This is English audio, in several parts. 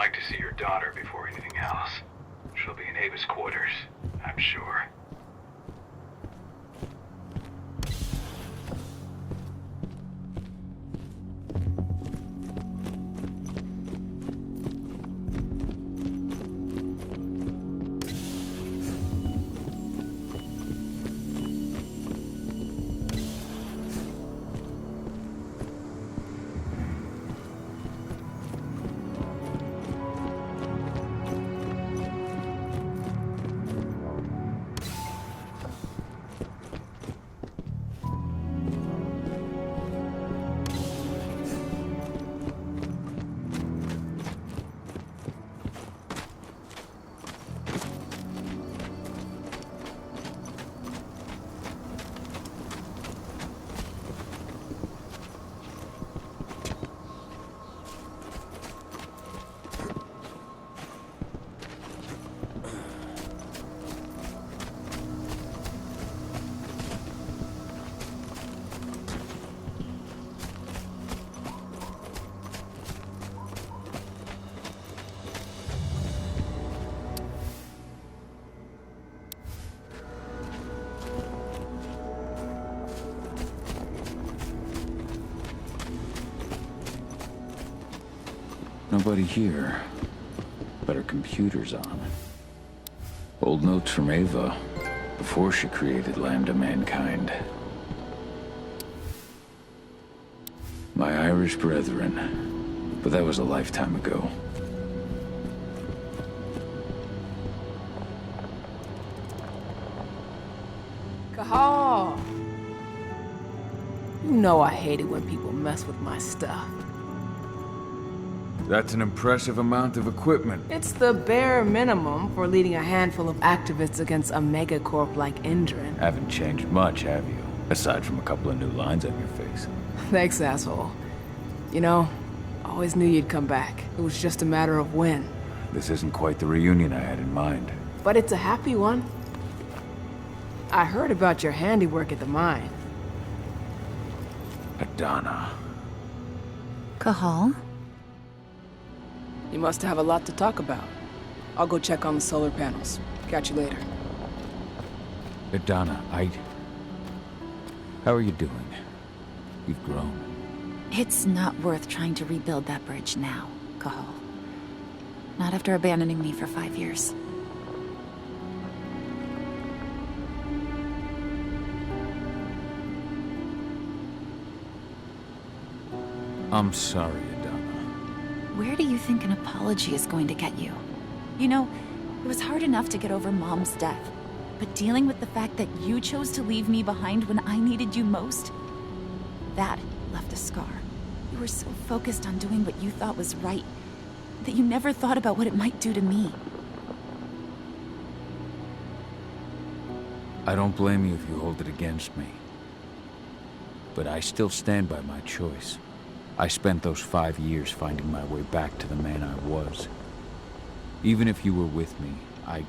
like to see your daughter before anything else. She'll be in Ava's quarters, I'm sure. Nobody here, but her computer's on. Old notes from Ava, before she created Lambda Mankind. My Irish brethren, but that was a lifetime ago. Cahal! You know I hate it when people mess with my stuff. That's an impressive amount of equipment. It's the bare minimum for leading a handful of activists against a megacorp like Endrin. Haven't changed much, have you? Aside from a couple of new lines on your face. Thanks, asshole. You know, I always knew you'd come back. It was just a matter of when. This isn't quite the reunion I had in mind. But it's a happy one. I heard about your handiwork at the mine. Adana. Cahal? You must have a lot to talk about. I'll go check on the solar panels. Catch you later. Adana, how are you doing? You've grown. It's not worth trying to rebuild that bridge now, Cahal. Not after abandoning me for 5 years. I'm sorry, Adana. Where do you think an apology is going to get you? You know, it was hard enough to get over Mom's death, but dealing with the fact that you chose to leave me behind when I needed you most, that left a scar. You were so focused on doing what you thought was right, that you never thought about what it might do to me. I don't blame you if you hold it against me. But I still stand by my choice. I spent those 5 years finding my way back to the man I was. Even if you were with me, I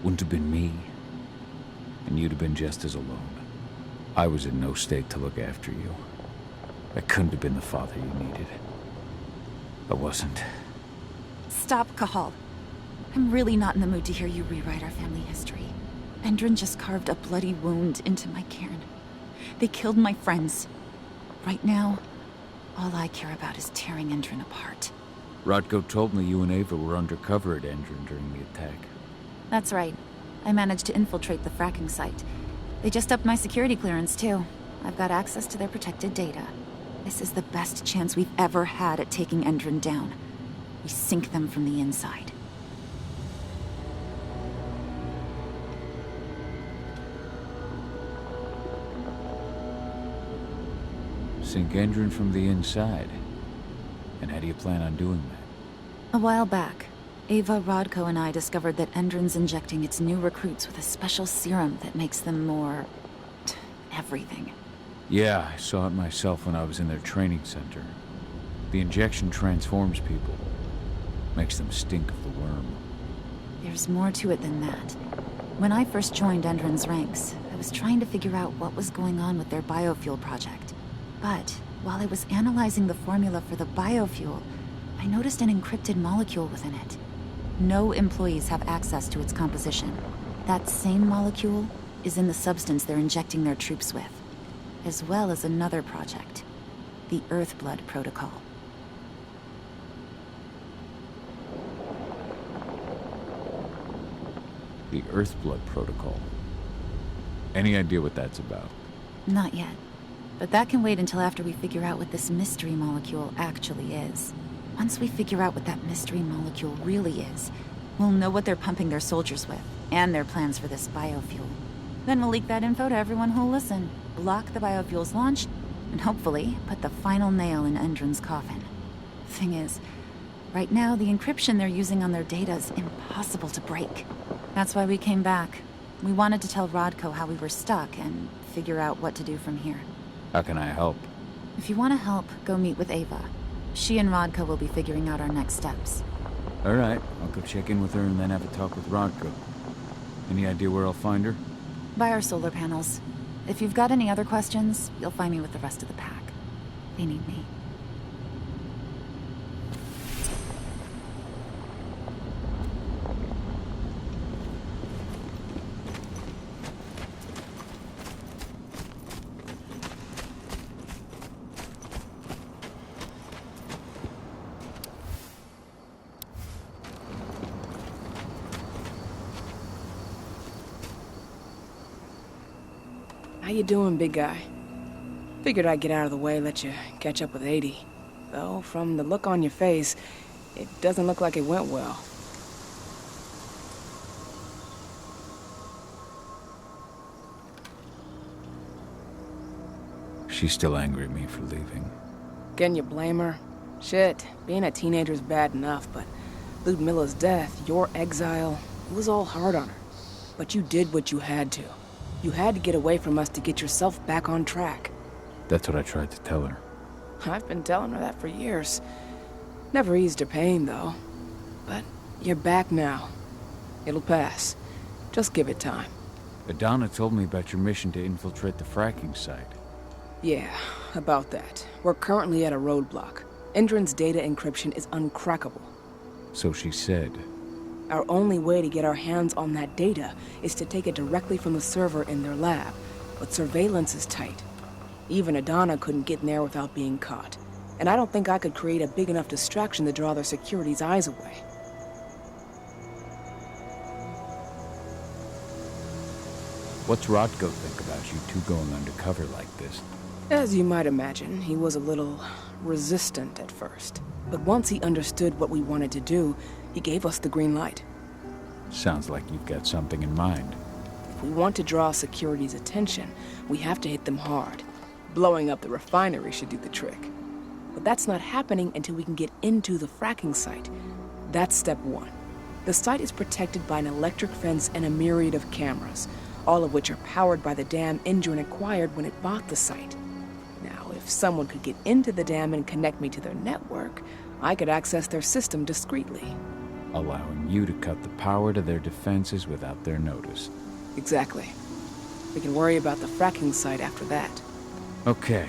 wouldn't have been me. And you'd have been just as alone. I was in no state to look after you. I couldn't have been the father you needed. I wasn't. Stop, Cahal. I'm really not in the mood to hear you rewrite our family history. Endrin just carved a bloody wound into my cairn. They killed my friends. Right now, all I care about is tearing Endrin apart. Rodko told me you and Ava were undercover at Endrin during the attack. That's right. I managed to infiltrate the fracking site. They just upped my security clearance, too. I've got access to their protected data. This is the best chance we've ever had at taking Endrin down. We sink them from the inside. Sink Endrin from the inside. And how do you plan on doing that? A while back, Ava, Rodko, and I discovered that Endrin's injecting its new recruits with a special serum that makes them more... everything. Yeah, I saw it myself when I was in their training center. The injection transforms people. Makes them stink of the worm. There's more to it than that. When I first joined Endrin's ranks, I was trying to figure out what was going on with their biofuel project. But while I was analyzing the formula for the biofuel, I noticed an encrypted molecule within it. No employees have access to its composition. That same molecule is in the substance they're injecting their troops with, as well as another project, the Earthblood Protocol. The Earthblood Protocol. Any idea what that's about? Not yet. But that can wait until after we figure out what this mystery molecule actually is. Once we figure out what that mystery molecule really is, we'll know what they're pumping their soldiers with, and their plans for this biofuel. Then we'll leak that info to everyone who'll listen, block the biofuel's launch, and hopefully put the final nail in Endron's coffin. Thing is, right now the encryption they're using on their data is impossible to break. That's why we came back. We wanted to tell Rodko how we were stuck and figure out what to do from here. How can I help? If you want to help, go meet with Ava. She and Rodko will be figuring out our next steps. All right, I'll go check in with her and then have a talk with Rodko. Any idea where I'll find her? By our solar panels. If you've got any other questions, you'll find me with the rest of the pack. They need me. How you doing, big guy? Figured I'd get out of the way, let you catch up with 80. Though, from the look on your face, it doesn't look like it went well. She's still angry at me for leaving. Can you blame her? Shit, being a teenager's bad enough, but Ludmilla's death, your exile, it was all hard on her. But you did what you had to. You had to get away from us to get yourself back on track. That's what I tried to tell her. I've been telling her that for years. Never eased her pain, though. But you're back now. It'll pass. Just give it time. Adana told me about your mission to infiltrate the fracking site. Yeah, about that. We're currently at a roadblock. Endron's data encryption is uncrackable. So she said. Our only way to get our hands on that data is to take it directly from the server in their lab. But surveillance is tight. Even Adana couldn't get in there without being caught. And I don't think I could create a big enough distraction to draw their security's eyes away. What's Rodko think about you two going undercover like this? As you might imagine, he was a little resistant at first. But once he understood what we wanted to do, he gave us the green light. Sounds like you've got something in mind. If we want to draw security's attention, we have to hit them hard. Blowing up the refinery should do the trick. But that's not happening until we can get into the fracking site. That's step one. The site is protected by an electric fence and a myriad of cameras, all of which are powered by the dam Endron acquired when it bought the site. Now, if someone could get into the dam and connect me to their network, I could access their system discreetly. Allowing you to cut the power to their defenses without their notice. Exactly. We can worry about the fracking site after that. Okay.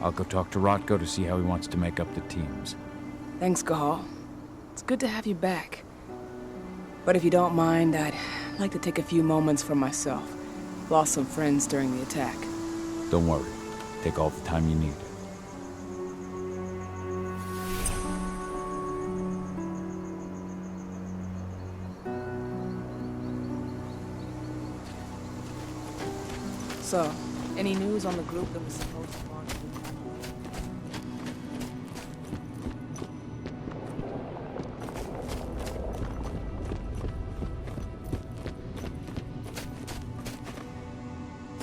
I'll go talk to Rodko to see how he wants to make up the teams. Thanks, Gahal. It's good to have you back. But if you don't mind, I'd like to take a few moments for myself. Lost some friends during the attack. Don't worry. Take all the time you need. So, any news on the group that was supposed to launch the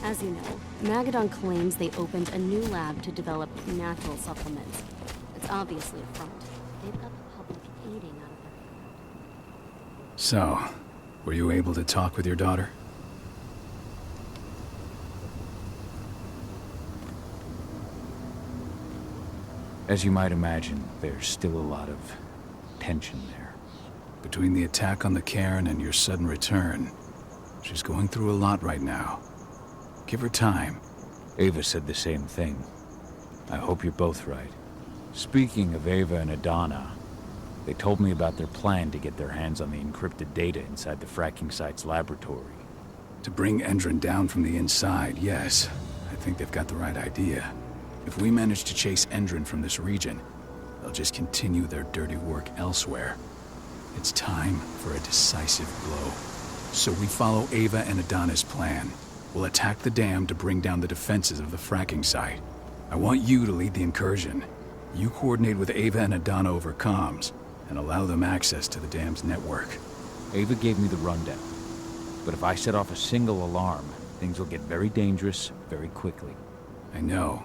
As you know, Magadon claims they opened a new lab to develop natural supplements. It's obviously a front. They've got the public eating out of their food. So, were you able to talk with your daughter? As you might imagine, there's still a lot of tension there. Between the attack on the cairn and your sudden return, she's going through a lot right now. Give her time. Ava said the same thing. I hope you're both right. Speaking of Ava and Adana, They told me about their plan to get their hands on the encrypted data inside the fracking site's laboratory. To bring Endron down from the inside, yes. I think they've got the right idea. If we manage to chase Endron from this region, they'll just continue their dirty work elsewhere. It's time for a decisive blow. So we follow Ava and Adana's plan. We'll attack the dam to bring down the defenses of the fracking site. I want you to lead the incursion. You coordinate with Ava and Adana over comms, and allow them access to the dam's network. Ava gave me the rundown. But if I set off a single alarm, things will get very dangerous very quickly. I know.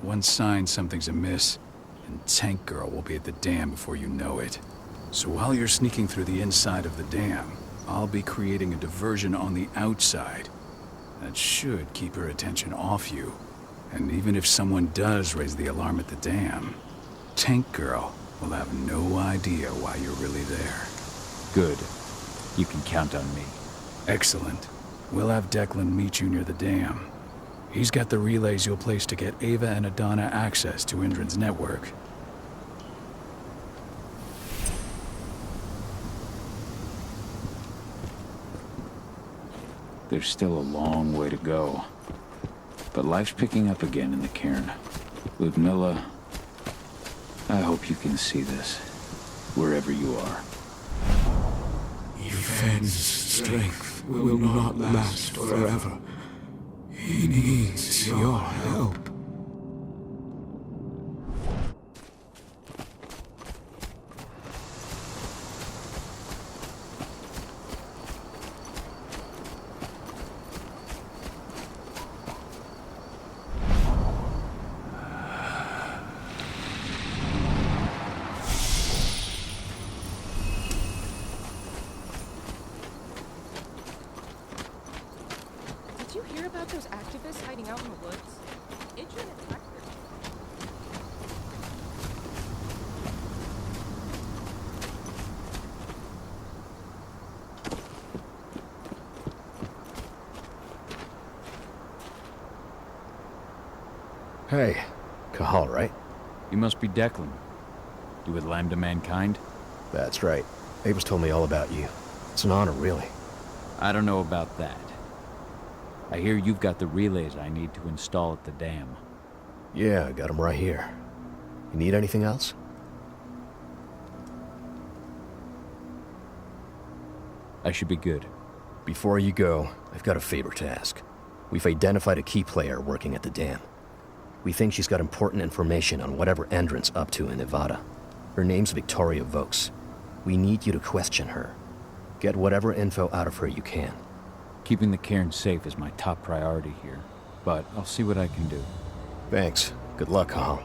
One sign something's amiss, and Tank Girl will be at the dam before you know it. So while you're sneaking through the inside of the dam, I'll be creating a diversion on the outside. That should keep her attention off you. And even if someone does raise the alarm at the dam, Tank Girl will have no idea why you're really there. Good. You can count on me. Excellent. We'll have Declan meet you near the dam. He's got the relays you'll place to get Ava and Adana access to Indran's network. There's still a long way to go. But life's picking up again in the cairn. Ludmilla, I hope you can see this, wherever you are. Yevhen's strength will not last forever. He needs your help. Did you hear about those activists hiding out in the woods? Adrian attacked them. Hey, Kahal, right? You must be Declan. You with Lambda Mankind? That's right. Ava's told me all about you. It's an honor, really. I don't know about that. I hear you've got the relays I need to install at the dam. Yeah, I got them right here. You need anything else? I should be good. Before you go, I've got a favor to ask. We've identified a key player working at the dam. We think she's got important information on whatever Endron's up to in Nevada. Her name's Victoria Vokes. We need you to question her. Get whatever info out of her you can. Keeping the cairn safe is my top priority here, but I'll see what I can do. Thanks. Good luck, Kahal.